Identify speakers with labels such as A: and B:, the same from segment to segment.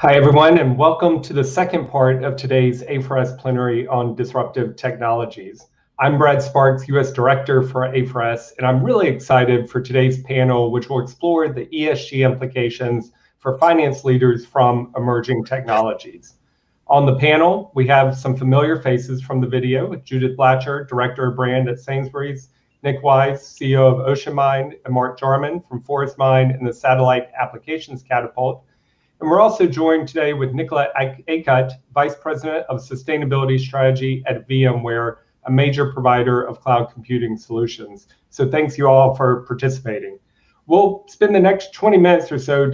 A: Hi, everyone, and welcome to the second part of today's A4S plenary on disruptive technologies. I'm Brad Sparks, U.S. Director for A4S, and I'm really excited for today's panel, which will explore the ESG implications for finance leaders from emerging technologies. On the panel, we have some familiar faces from the video: Judith Blatcher, Director of Brand at Sainsbury's, Nick Wise, CEO of Ocean Mine, and Mark Jarman from Forest Mine and the Satellite Applications Catapult. And we're also joined today with Nicola Akut, Vice President of Sustainability Strategy at VMware, a major provider of cloud computing solutions. So thanks you all for participating. We'll spend the next 20 minutes or so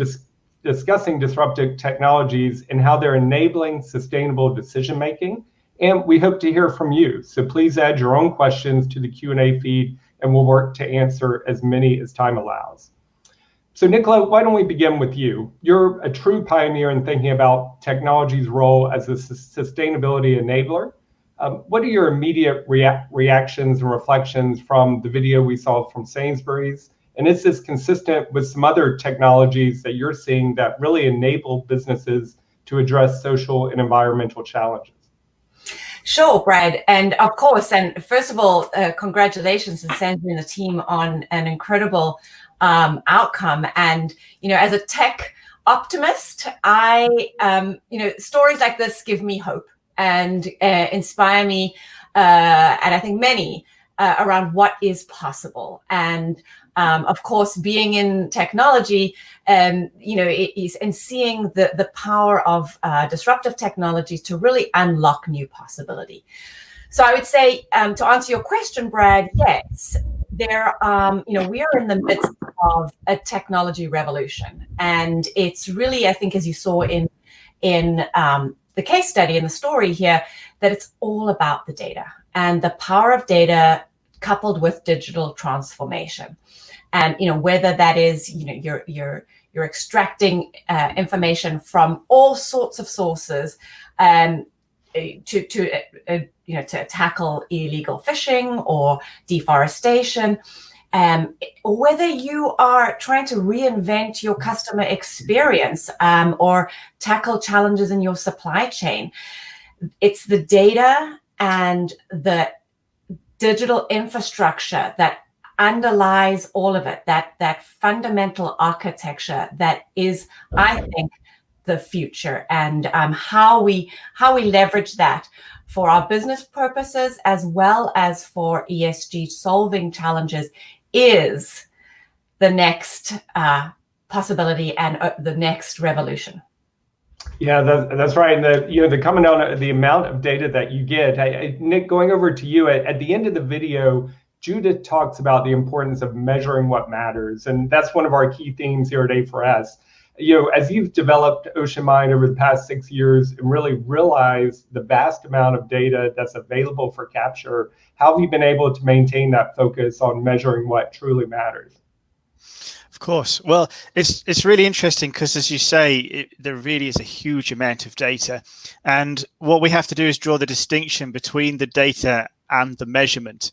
A: discussing disruptive technologies and how they're enabling sustainable decision-making. And we hope to hear from you. So please add your own questions to the Q&A feed, and we'll work to answer as many as time allows. So Nicola, why don't we begin with you? You're a true pioneer in thinking about technology's role as a sustainability enabler. What are your immediate reactions and reflections from the video we saw from Sainsbury's? And is this consistent with some other technologies that you're seeing that really enable businesses to address social and environmental challenges?
B: Sure, Brad. And of course, and first of all, congratulations to Sandra and the team on an incredible outcome. And, as a tech optimist, stories like this give me hope and inspire me, and I think many, around what is possible. And of course, being in technology, it is, and seeing the power of disruptive technologies to really unlock new possibility. So I would say, to answer your question, Brad, yes, we are in the midst of a technology revolution, and it's really, I think, as you saw in the case study in the story here, that it's all about the data and the power of data coupled with digital transformation. And whether that is you're extracting information from all sorts of sources, to tackle illegal fishing or deforestation, or whether you are trying to reinvent your customer experience, or tackle challenges in your supply chain. It's the data and the digital infrastructure that underlies all of it, that fundamental architecture that is, I think, the future, and how we leverage that for our business purposes as well as for ESG solving challenges is the next possibility and the next revolution.
A: Yeah, that's right. And the coming down the amount of data that you get. Nick, going over to you, at the end of the video, Judith talks about the importance of measuring what matters, and that's one of our key themes here at A4S. As you've developed Ocean Mine over the past 6 years and really realized the vast amount of data that's available for capture, how have you been able to maintain that focus on measuring what truly matters?
C: Of course. Well, it's really interesting because, as you say, there really is a huge amount of data. And what we have to do is draw the distinction between the data and the measurement.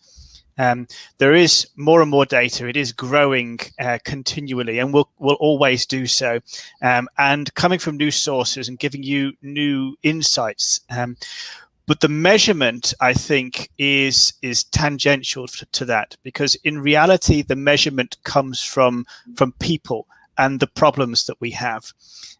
C: There is more and more data. It is growing continually, and will always do so, and coming from new sources and giving you new insights. But the measurement, I think, is tangential to that, because in reality, the measurement comes from people and the problems that we have.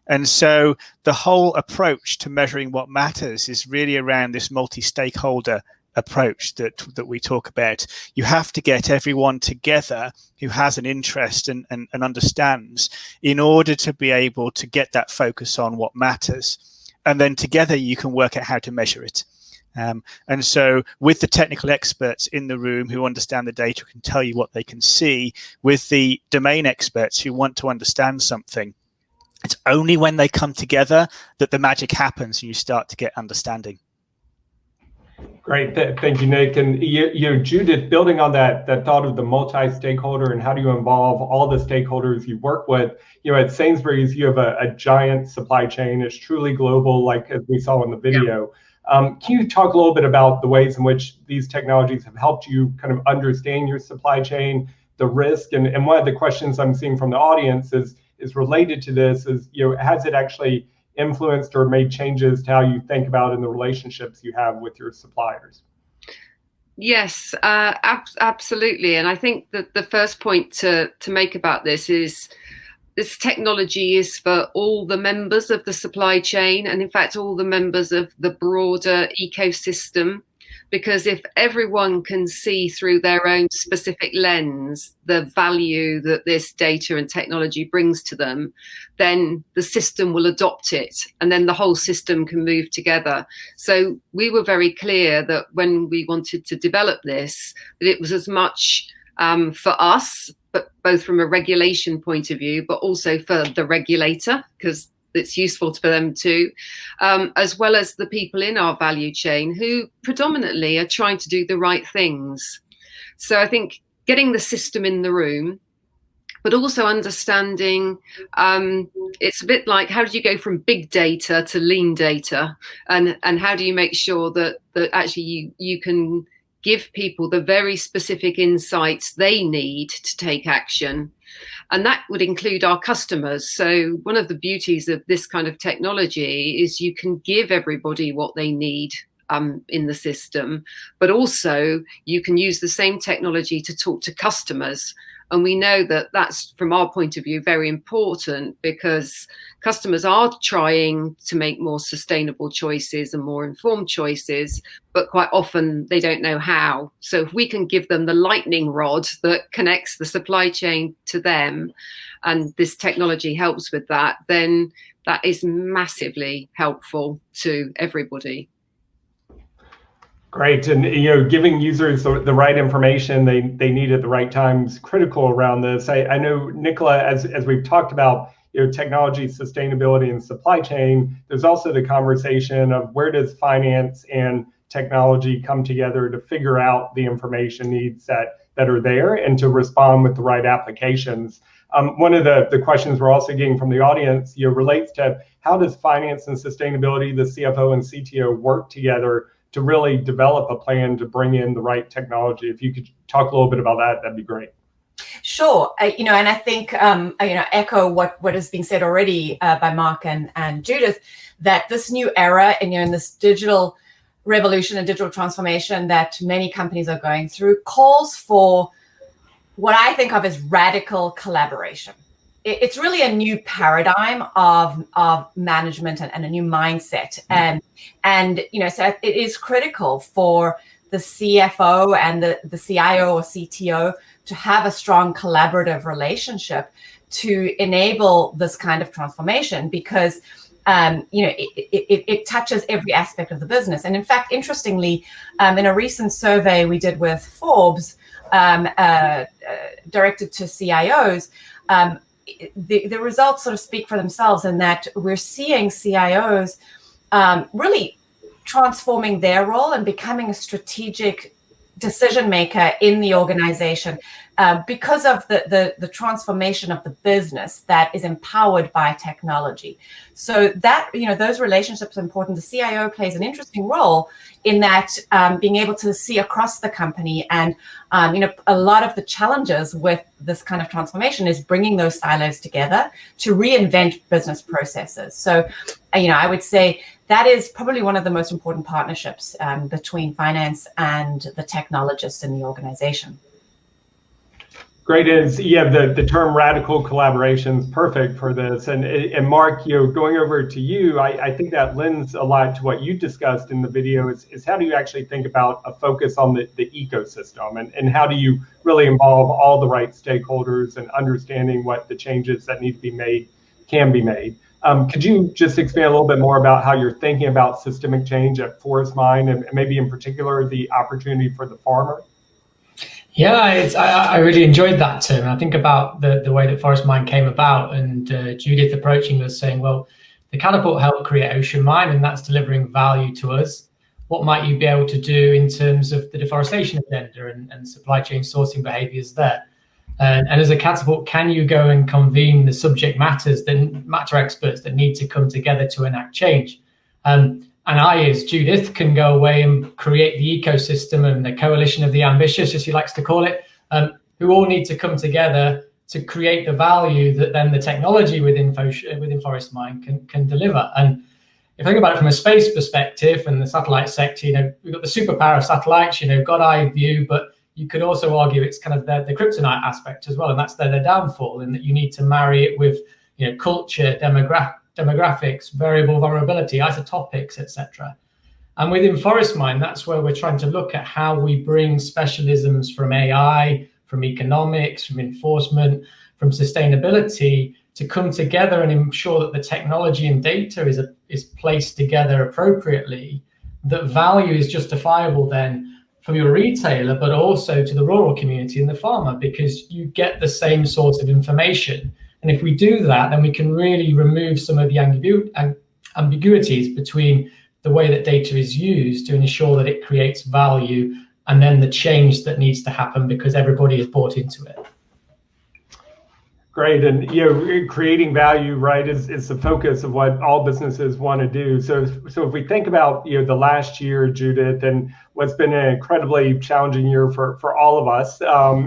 C: And so the whole approach to measuring what matters is really around this multi-stakeholder approach that we talk about. You have to get everyone together who has an interest and understands, in order to be able to get that focus on what matters. And then together you can work out how to measure it. And so with the technical experts in the room who understand the data, can tell you what they can see, with the domain experts who want to understand something, it's only when they come together that the magic happens and you start to get understanding.
A: Great, thank you, Nick. And Judith, building on that thought of the multi-stakeholder and how do you involve all the stakeholders you work with, at Sainsbury's, you have a giant supply chain. It's truly global, like as we saw in the video. Yeah. Can you talk a little bit about the ways in which these technologies have helped you kind of understand your supply chain, the risk? And one of the questions I'm seeing from the audience is related to this, is, has it actually influenced or made changes to how you think about in the relationships you have with your suppliers?
D: Yes, absolutely. And I think that the first point to make about this is this technology is for all the members of the supply chain, and in fact, all the members of the broader ecosystem. Because if everyone can see through their own specific lens the value that this data and technology brings to them, then the system will adopt it, and then the whole system can move together. So we were very clear that when we wanted to develop this, that it was as much for us, but both from a regulation point of view, but also for the regulator, because it's useful for them too, as well as the people in our value chain who predominantly are trying to do the right things. So I think getting the system in the room, but also understanding, it's a bit like, how do you go from big data to lean data, and how do you make sure that actually you can give people the very specific insights they need to take action. And that would include our customers. So one of the beauties of this kind of technology is you can give everybody what they need in the system, but also you can use the same technology to talk to customers. And we know that that's, from our point of view, very important, because customers are trying to make more sustainable choices and more informed choices, but quite often they don't know how. So if we can give them the lightning rod that connects the supply chain to them, and this technology helps with that, then that is massively helpful to everybody.
A: Great. And, giving users the right information they need at the right time is critical around this. I know, Nicola, as we've talked about, technology, sustainability, and supply chain, there's also the conversation of where does finance and technology come together to figure out the information needs that are there and to respond with the right applications. One of the questions we're also getting from the audience relates to how does finance and sustainability, the CFO and CTO, work together to really develop a plan to bring in the right technology. If you could talk a little bit about that, that'd be great.
B: Sure. And I think, echo what is being said already by Mark and Judith, that this new era and, in this digital revolution and digital transformation that many companies are going through calls for what I think of as radical collaboration. It's really a new paradigm of management and a new mindset. And so it is critical for the CFO and the CIO or CTO to have a strong collaborative relationship to enable this kind of transformation, because it touches every aspect of the business. And in fact, interestingly, in a recent survey we did with Forbes, directed to CIOs, the results sort of speak for themselves, in that we're seeing CIOs really transforming their role and becoming a strategic decision maker in the organization because of the transformation of the business that is empowered by technology. So that, those relationships are important. The CIO plays an interesting role in that, being able to see across the company. And, a lot of the challenges with this kind of transformation is bringing those silos together to reinvent business processes. So, I would say that is probably one of the most important partnerships between finance and the technologists in the organization.
A: Great. The term radical collaboration is perfect for this. And Mark, going over to you, I think that lends a lot to what you discussed in the video is how do you actually think about a focus on the ecosystem, and how do you really involve all the right stakeholders and understanding what the changes that need to be made can be made. Could you just expand a little bit more about how you're thinking about systemic change at Forest Mine, and maybe in particular the opportunity for the farmer?
E: Yeah, I really enjoyed that term. I think about the way that Forest Mine came about, and Judith approaching us saying, well, the catapult helped create Ocean Mine, and that's delivering value to us. What might you be able to do in terms of the deforestation agenda and supply chain sourcing behaviors there? And as a catapult, can you go and convene the subject matter experts that need to come together to enact change? And I, as Judith, can go away and create the ecosystem and the coalition of the ambitious, as she likes to call it, who all need to come together to create the value that then the technology within Forest Mine can deliver. And if I think about it from a space perspective and the satellite sector, we've got the superpower of satellites, God-eye view, but you could also argue it's kind of the kryptonite aspect as well, and that's their downfall, in that you need to marry it with culture, demographics, variable vulnerability, isotopics, etc. And within Forest Mine, that's where we're trying to look at how we bring specialisms from AI, from economics, from enforcement, from sustainability to come together and ensure that the technology and data is placed together appropriately, that value is justifiable then from your retailer, but also to the rural community and the farmer, because you get the same sort of information. And if we do that, then we can really remove some of the ambiguities between the way that data is used to ensure that it creates value, and then the change that needs to happen because everybody is bought into it.
A: Great, and creating value, right, is the focus of what all businesses want to do. So if we think about the last year, Judith, and what's been an incredibly challenging year for all of us,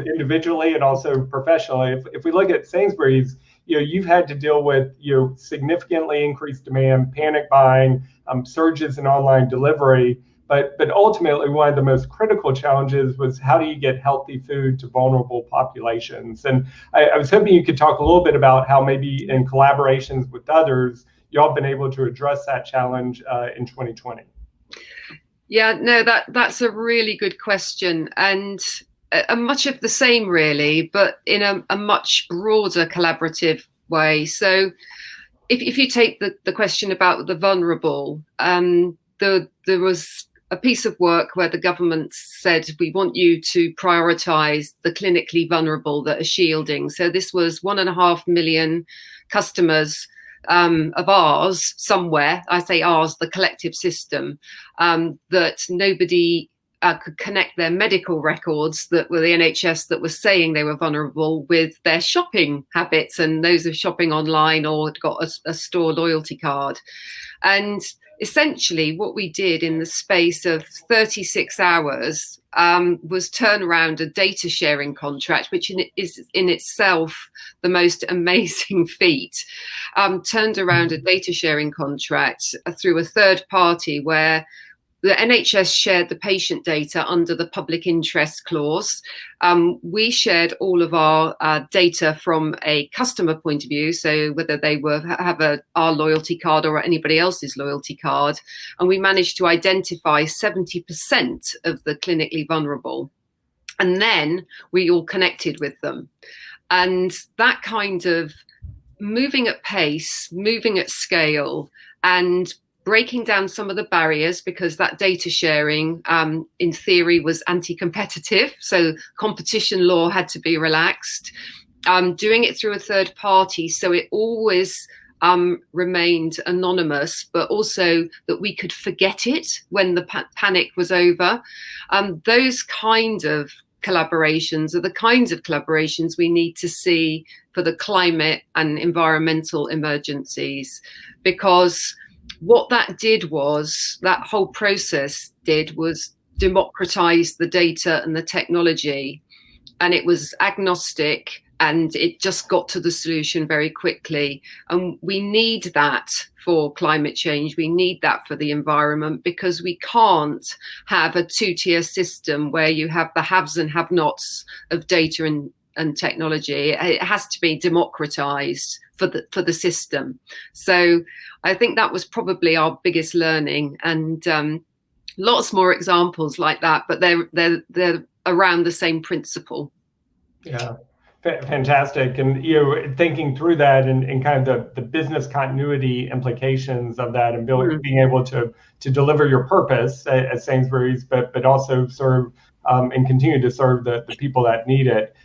A: individually and also professionally. If we look at Sainsbury's, you've had to deal with significantly increased demand, panic buying, surges in online delivery. But ultimately, one of the most critical challenges was, how do you get healthy food to vulnerable populations? And I was hoping you could talk a little bit about how maybe in collaborations with others, y'all have been able to address that challenge in 2020.
D: Yeah, no, that's a really good question, and much of the same really, but in a much broader collaborative way. So if you take the question about the vulnerable, there was a piece of work where the government said, we want you to prioritize the clinically vulnerable that are shielding. So this was 1.5 million customers of ours somewhere, I say ours, the collective system, that nobody could connect their medical records that were the NHS that was saying they were vulnerable with their shopping habits and those of shopping online or had got a store loyalty card. And essentially what we did in the space of 36 hours was turn around a data sharing contract, which is in itself the most amazing feat. Turned around a data sharing contract through a third party where the NHS shared the patient data under the public interest clause. We shared all of our data from a customer point of view, so whether they have our loyalty card or anybody else's loyalty card, and we managed to identify 70% of the clinically vulnerable. And then we all connected with them. And that kind of moving at pace, moving at scale, and breaking down some of the barriers, because that data sharing in theory was anti-competitive, so competition law had to be relaxed, doing it through a third party so it always remained anonymous, but also that we could forget it when the panic was over. Those kind of collaborations are the kinds of collaborations we need to see for the climate and environmental emergencies, because what that whole process did was democratize the data and the technology, and it was agnostic and it just got to the solution very quickly. And we need that for climate change. We need that for the environment, because we can't have a two-tier system where you have the haves and have-nots of data and technology. It has to be democratized for the system. So I think that was probably our biggest learning, and lots more examples like that, but they're around the same principle.
A: Yeah, fantastic. And thinking through that and kind of the business continuity implications of that, and being able to deliver your purpose at Sainsbury's, but also serve and continue to serve the people that need it.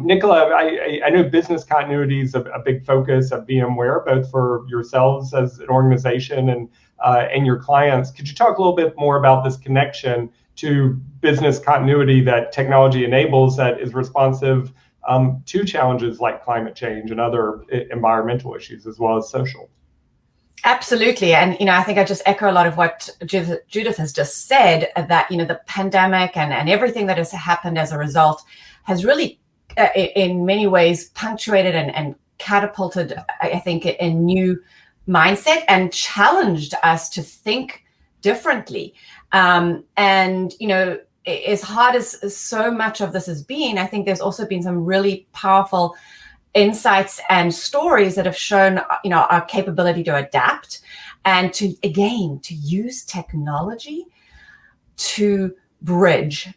A: Nicola, I know business continuity is a big focus of VMware, both for yourselves as an organization and your clients. Could you talk a little bit more about this connection to business continuity that technology enables, that is responsive to challenges like climate change and other environmental issues, as well as social?
B: Absolutely. And, I think I just echo a lot of what Judith has just said, that, the pandemic and everything that has happened as a result has really in many ways punctuated and catapulted, I think, a new mindset and challenged us to think differently. And, you know, as hard as so much of this has been, I think there's also been some really powerful insights and stories that have shown, you know, our capability to adapt and to, again, to use technology to bridge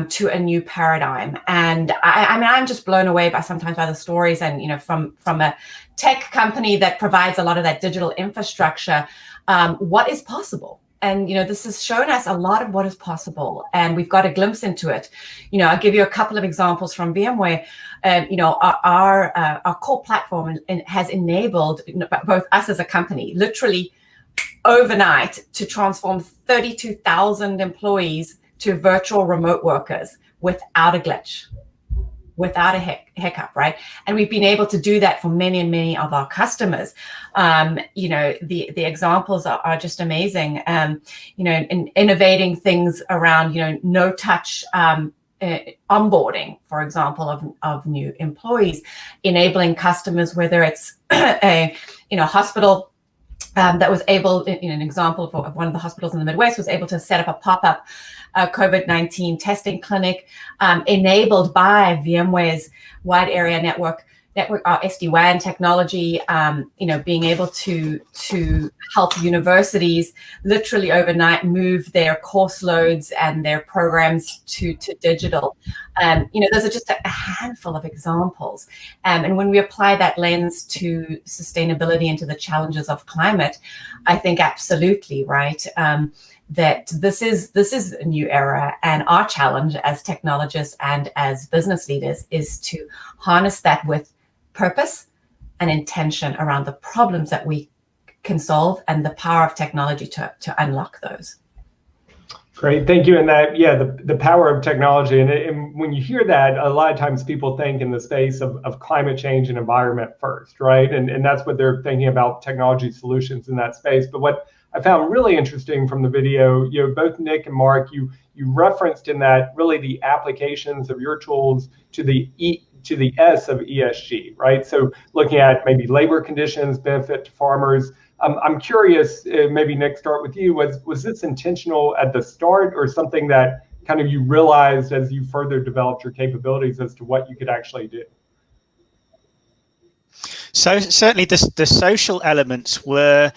B: to a new paradigm. And I mean, I'm just blown away by sometimes by the stories, and, you know, from a tech company that provides a lot of that digital infrastructure, what is possible. And, you know, this has shown us a lot of what is possible, and we've got a glimpse into it. You know, I'll give you a couple of examples from VMware. You know, our core platform has enabled both us as a company, literally overnight, to transform 32,000 employees to virtual remote workers without a glitch, without a hiccup, right? And we've been able to do that for many and many of our customers. You know, the examples are just amazing. You know, in innovating things around, you know, no touch onboarding, for example, of new employees, enabling customers, whether it's a, you know, hospital that was able, in an example of one of the hospitals in the Midwest, was able to set up a pop-up COVID-19 testing clinic, enabled by VMware's wide area network SD-WAN technology, you know, being able to help universities literally overnight move their course loads and their programs to digital. You know, those are just a handful of examples. And when we apply that lens to sustainability and to the challenges of climate, I think absolutely, right, that this is a new era, and our challenge as technologists and as business leaders is to harness that with purpose and intention around the problems that we can solve and the power of technology to unlock those.
A: Great, thank you. And that, yeah, the power of technology. And when you hear that, a lot of times people think in the space of climate change and environment first, right? And that's what they're thinking about, technology solutions in that space. But what I found really interesting from the video, you know, both Nick and Mark, you referenced in that really the applications of your tools to the S of ESG, right? So looking at maybe labor conditions, benefit to farmers. I'm curious, maybe Nick, start with you. Was this intentional at the start, or something that kind of you realized as you further developed your capabilities as to what you could actually do?
C: So certainly the social elements were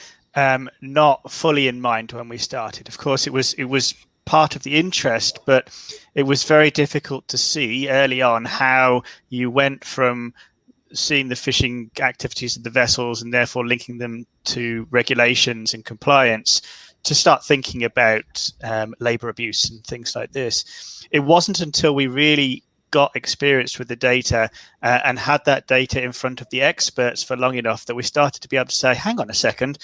C: not fully in mind when we started. Of course, it was part of the interest, but it was very difficult to see early on how you went from seeing the fishing activities of the vessels and therefore linking them to regulations and compliance to start thinking about labor abuse and things like this. It wasn't until we really got experienced with the data and had that data in front of the experts for long enough that we started to be able to say, hang on a second,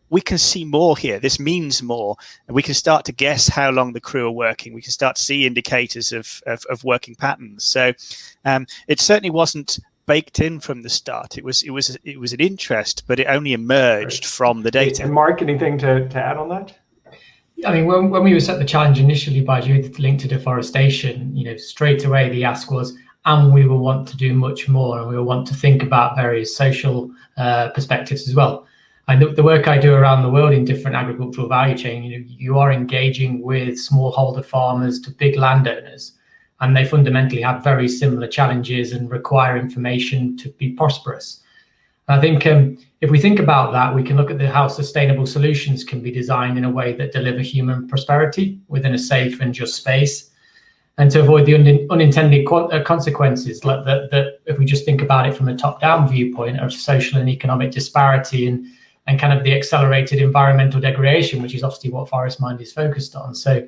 C: we can see more here. This means more. And we can start to guess how long the crew are working. We can start to see indicators of working patterns. So it certainly wasn't baked in from the start. It was an interest, but it only emerged from the data.
A: And Mark, anything to add on that?
E: I mean, when we were set the challenge initially by Judith linked to deforestation, you know, straight away the ask was, and we will want to do much more, and we will want to think about various social perspectives as well. And the work I do around the world in different agricultural value chain, you know, you are engaging with smallholder farmers to big landowners, and they fundamentally have very similar challenges and require information to be prosperous. And I think if we think about that, we can look at how sustainable solutions can be designed in a way that deliver human prosperity within a safe and just space, and to avoid the unintended consequences that if we just think about it from a top-down viewpoint of social and economic disparity and kind of the accelerated environmental degradation, which is obviously what ForestMind is focused on. So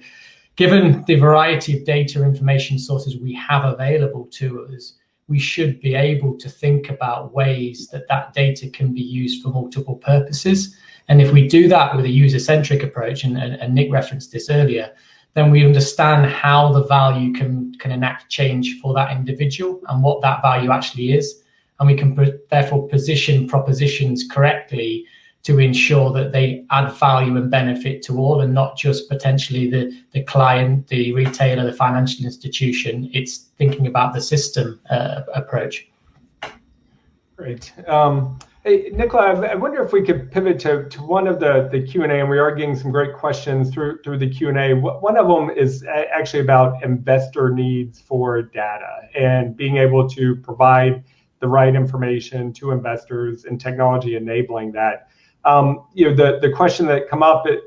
E: given the variety of data information sources we have available to us, we should be able to think about ways that data can be used for multiple purposes. And if we do that with a user-centric approach, and Nick referenced this earlier, then we understand how the value can enact change for that individual and what that value actually is. And we can therefore position propositions correctly to ensure that they add value and benefit to all, and not just potentially the client, the retailer, the financial institution. It's thinking about the system approach.
A: Great. Hey, Nicola, I wonder if we could pivot to one of the Q&A, and we are getting some great questions through the Q&A. One of them is actually about investor needs for data and being able to provide the right information to investors and technology enabling that. The question that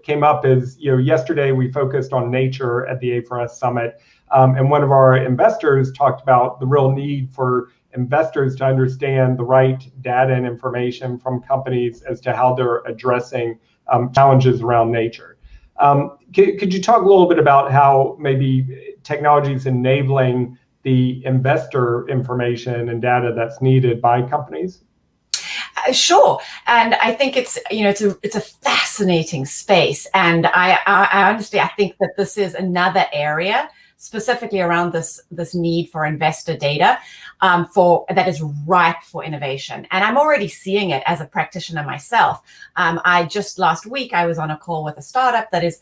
A: came up is, yesterday we focused on nature at the A4S Summit, and one of our investors talked about the real need for investors to understand the right data and information from companies as to how they're addressing challenges around nature. Could you talk a little bit about how maybe technology is enabling the investor information and data that's needed by companies?
B: Sure, and I think it's a fascinating space, and I honestly think that this is another area specifically around this need for investor data that is ripe for innovation. And I'm already seeing it as a practitioner myself. Last week I was on a call with a startup that is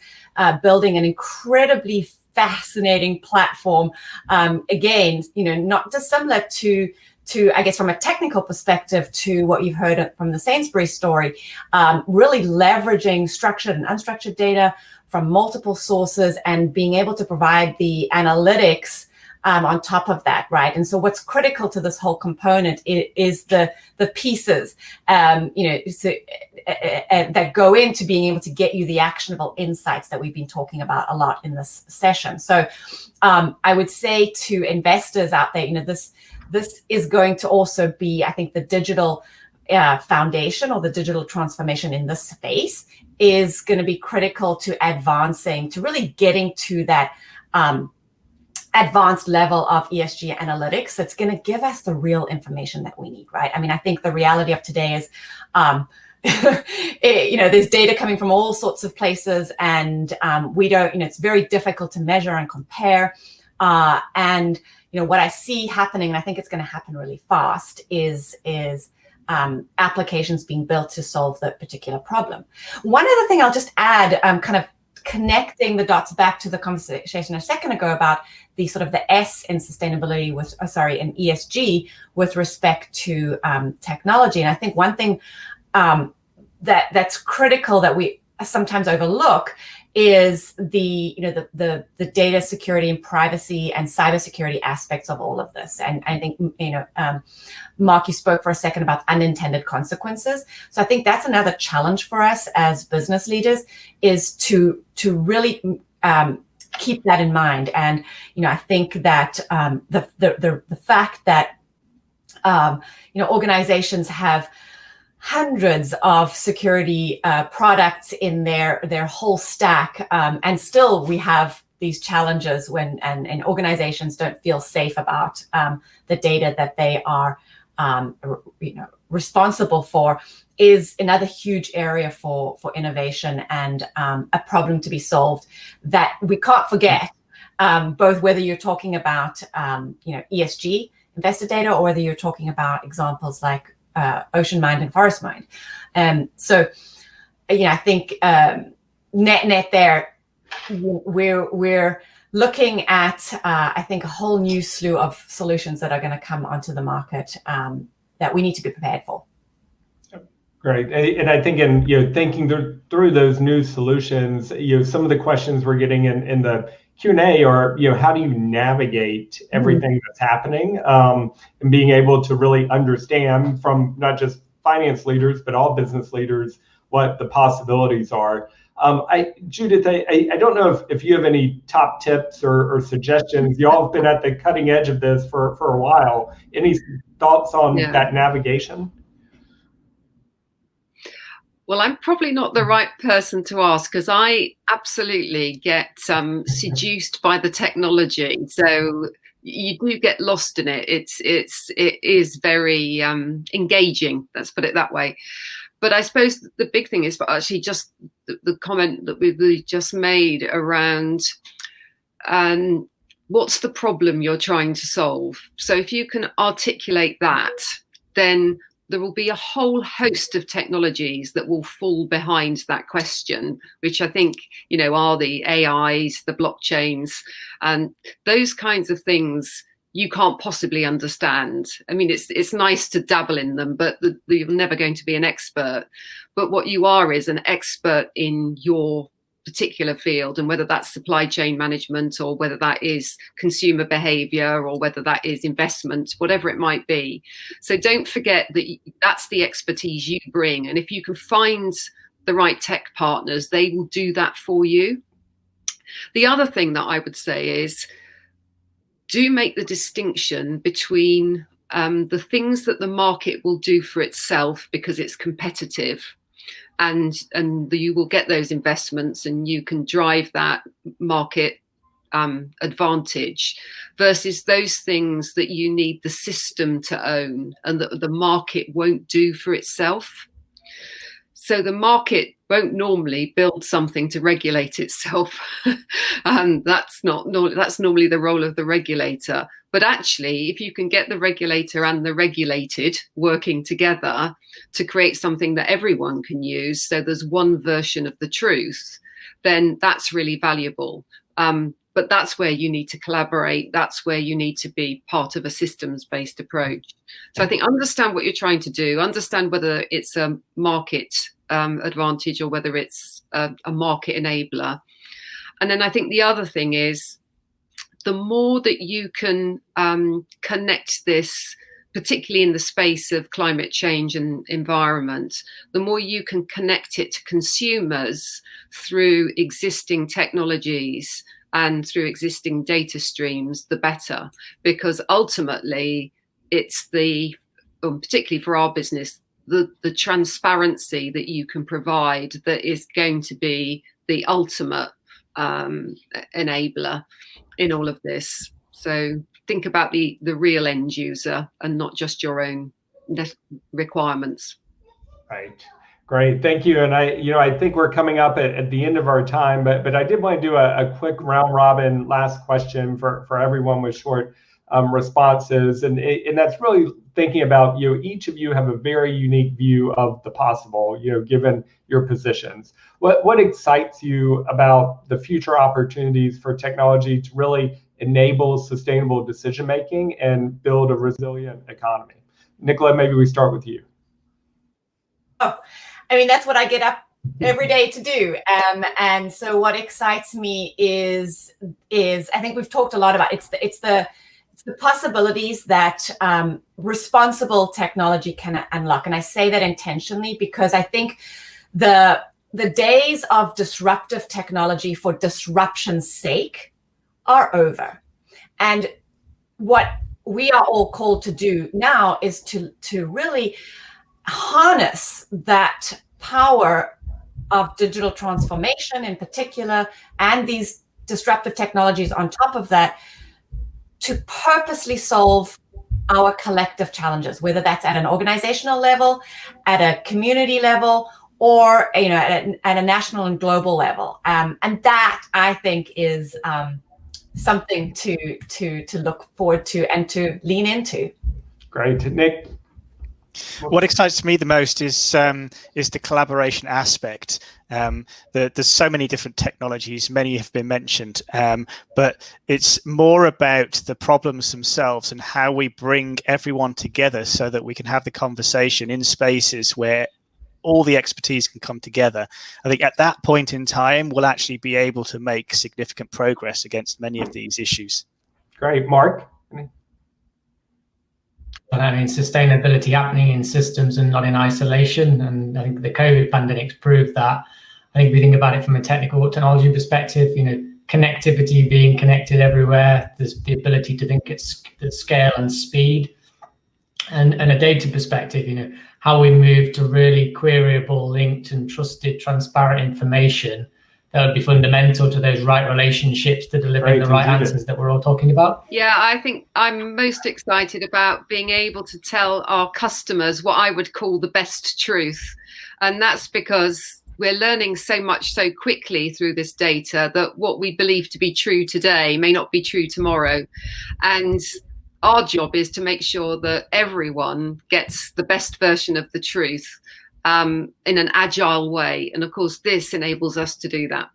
B: building an incredibly fascinating platform. Again, not dissimilar to I guess from a technical perspective to what you've heard from the Sainsbury's story, really leveraging structured and unstructured data from multiple sources and being able to provide the analytics on top of that, right? And so what's critical to this whole component is the pieces, that go into being able to get you the actionable insights that we've been talking about a lot in this session. So I would say to investors out there, this is going to also be, I think, the digital foundation or the digital transformation in this space is going to be critical to really getting to that advanced level of ESG analytics that's going to give us the real information that we need, right? I mean, I think the reality of today is, there's data coming from all sorts of places, and we don't, it's very difficult to measure and compare. And what I see happening, and I think it's going to happen really fast, is applications being built to solve that particular problem. One other thing I'll just add, kind of connecting the dots back to the conversation a second ago about the sort of the S in sustainability in ESG with respect to technology. And I think one thing that's critical that we sometimes overlook is the data security and privacy and cybersecurity aspects of all of this. And I think, Mark, you spoke for a second about unintended consequences. So I think that's another challenge for us as business leaders, is to really keep that in mind. And, I think that the fact that, organizations have hundreds of security products in their whole stack, and still we have these challenges when and organizations don't feel safe about the data that they are responsible for, is another huge area for innovation and a problem to be solved that we can't forget, both whether you're talking about ESG investor data or whether you're talking about examples like Ocean Mind and Forest Mind. So, I think net there, we're looking at, I think, a whole new slew of solutions that are going to come onto the market that we need to be prepared for.
A: Great. And I think in thinking through those new solutions, some of the questions we're getting in the Q&A are, how do you navigate everything that's happening, and being able to really understand from not just finance leaders, but all business leaders, what the possibilities are. Judith, I don't know if you have any top tips or suggestions. You all have been at the cutting edge of this for a while. Any thoughts on that navigation?
D: Well, I'm probably not the right person to ask, because I absolutely get seduced by the technology. So you do get lost in it. It is very engaging. Let's put it that way. But I suppose the big thing is actually just the comment that we just made around what's the problem you're trying to solve. So if you can articulate that, then there will be a whole host of technologies that will fall behind that question, which I think, are the AIs, the blockchains, and those kinds of things you can't possibly understand. I mean, it's nice to dabble in them, but you're never going to be an expert. But what you are is an expert in your particular field, and whether that's supply chain management, or whether that is consumer behavior, or whether that is investment, whatever it might be. So don't forget that that's the expertise you bring. And if you can find the right tech partners, they will do that for you. The other thing that I would say is, do make the distinction between the things that the market will do for itself because it's competitive, and you will get those investments and you can drive that market advantage, versus those things that you need the system to own and that the market won't do for itself. So the market won't normally build something to regulate itself. And that's normally the role of the regulator. But actually, if you can get the regulator and the regulated working together to create something that everyone can use, so there's one version of the truth, then that's really valuable. But that's where you need to collaborate. That's where you need to be part of a systems-based approach. So I think understand what you're trying to do, understand whether it's a market advantage or whether it's a market enabler. And then I think the other thing is, the more that you can connect this, particularly in the space of climate change and environment, the more you can connect it to consumers through existing technologies and through existing data streams, the better. Because ultimately, it's particularly for our business, the transparency that you can provide that is going to be the ultimate enabler in all of this. So think about the real end user and not just your own requirements.
A: Right. Great. Thank you. And I think we're coming up at the end of our time, but I did want to do a quick round robin last question for everyone with short responses. And that's really thinking about, each of you have a very unique view of the possible, given your positions. What excites you about the future opportunities for technology to really enable sustainable decision-making and build a resilient economy? Nicola, maybe we start with you.
B: Oh, I mean, that's what I get up every day to do. And so what excites me is I think we've talked a lot about it's the possibilities that responsible technology can unlock. And I say that intentionally because I think the days of disruptive technology for disruption's sake are over. And what we are all called to do now is to really harness that power of digital transformation in particular, and these disruptive technologies on top of that, to purposely solve our collective challenges, whether that's at an organizational level, at a community level, or at a national and global level. And that, I think, is something to look forward to and to lean into.
A: Great. Nick?
C: What excites me the most is the collaboration aspect. There's so many different technologies, many have been mentioned, but it's more about the problems themselves and how we bring everyone together so that we can have the conversation in spaces where all the expertise can come together. I think at that point in time, we'll actually be able to make significant progress against many of these issues.
A: Great. Mark?
E: And I mean, sustainability happening in systems and not in isolation. And I think the COVID pandemic's proved that. I think we think about it from a technology perspective, connectivity, being connected everywhere. There's the ability to think at scale and speed. And a data perspective, how we move to really queryable, linked and trusted, transparent information that would be fundamental to those right relationships to delivering the right answers that we're all talking about.
D: Yeah, I think I'm most excited about being able to tell our customers what I would call the best truth. And that's because we're learning so much so quickly through this data that what we believe to be true today may not be true tomorrow. And our job is to make sure that everyone gets the best version of the truth in an agile way. And of course, this enables us to do that.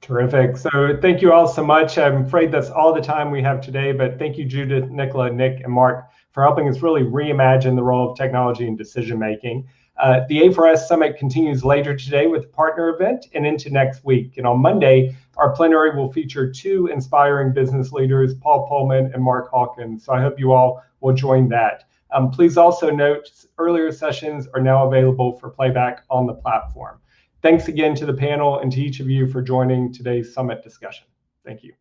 A: Terrific. So thank you all so much. I'm afraid that's all the time we have today, but thank you, Judith, Nicola, Nick, and Mark, for helping us really reimagine the role of technology in decision-making. The A4S Summit continues later today with a partner event and into next week. And on Monday, our plenary will feature two inspiring business leaders, Paul Pullman and Mark Hawkins. So I hope you all will join that. Please also note earlier sessions are now available for playback on the platform. Thanks again to the panel and to each of you for joining today's summit discussion. Thank you.